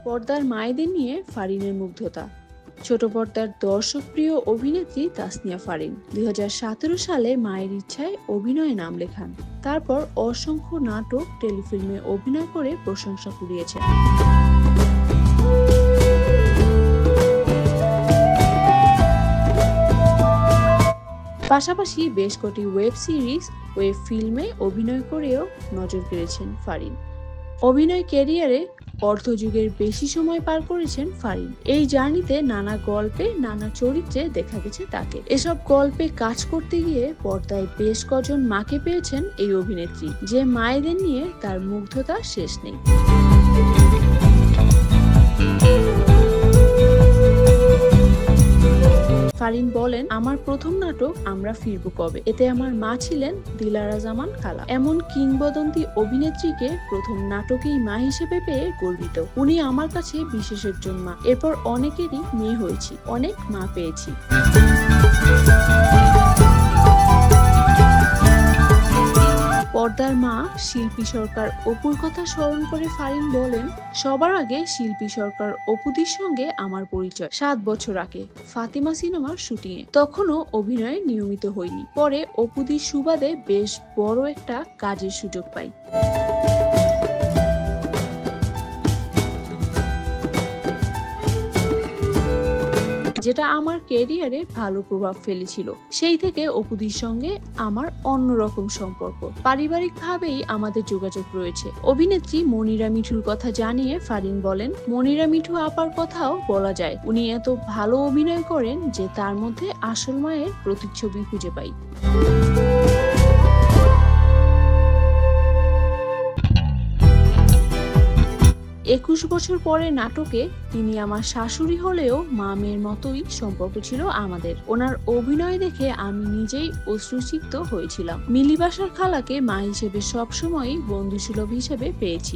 পর্দার মায়েদের নিয়ে ফারিনের মুগ্ধতা। ছোট পর্দার দর্শকপ্রিয় অভিনেত্রী তাসনিয়া ফারিন 2017 সালে মায়ের ইচ্ছায় অভিনয়ে নাম লেখান। তারপর অসংখ্য নাটক, টেলিফিল্মে অভিনয় করে প্রশংসা কুড়িয়েছেন। পাশাপাশি বেশ কটি ওয়েব সিরিজ, ওয়েব ফিল্মে অভিনয় করেও নজর কেড়েছেন ফারিন। অভিনয় ক্যারিয়ারে অর্ধযুগের বেশি সময় পার করেছেন ফারিন। এই জার্নিতে নানা গল্পে, নানা চরিত্রে দেখা গেছে তাকে। এসব গল্পে কাজ করতে গিয়ে পর্দায় বেশ কজন মাকে পেয়েছেন এই অভিনেত্রী, যে মায়েদের নিয়ে তার মুগ্ধতা শেষ নেই। ফারিন বলেন, আমার প্রথম নাটক আমরা ফিরবো কবে, এতে আমার মা ছিলেন দিলারা জামান খালা। এমন কিংবদন্তি অভিনেত্রীকে প্রথম নাটকেই মা হিসেবে পেয়ে গর্বিত। উনি আমার কাছে বিশেষ একজন মা। এরপর অনেকেরই মেয়ে হয়েছি, অনেক মা পেয়েছি। পর্দার মা শিল্পী সরকার অপুর কথা স্মরণ করে ফারিন বলেন, সবার আগে শিল্পী সরকার অপুদির সঙ্গে আমার পরিচয় 7 বছর আগে ফাতিমা সিনেমার শুটিংয়ে। তখনও অভিনয়ে নিয়মিত হইনি। পরে অপুদির সুবাদে বেশ বড় একটা কাজের সুযোগ পাই। যেটা আমার ক্যারিয়ারে ভালো প্রভাব ফেলেছিল। সেই থেকে অপুদির সঙ্গে আমার অন্যরকম সম্পর্ক। পারিবারিকভাবেই আমাদের যোগাযোগ রয়েছে। অভিনেত্রী মনিরা মিঠুর কথা জানিয়ে ফারিন বলেন, মনিরা মিঠু আপার কথাও বলা যায়। উনি এত ভালো অভিনয় করেন যে তার মধ্যে আসল মায়ের প্রতিচ্ছবি খুঁজে পাই। 21 বছর পরে নাটকে তিনি আমার শাশুড়ি হলেও মা মেয়ের মতোই সম্পর্ক ছিল আমাদের। ওনার অভিনয় দেখে আমি নিজেই অশ্রুসিক্ত হয়েছিলাম। মিলি বাসার খালাকে মা হিসেবে সবসময়ই বন্ধুসুলভ হিসেবে পেয়েছি।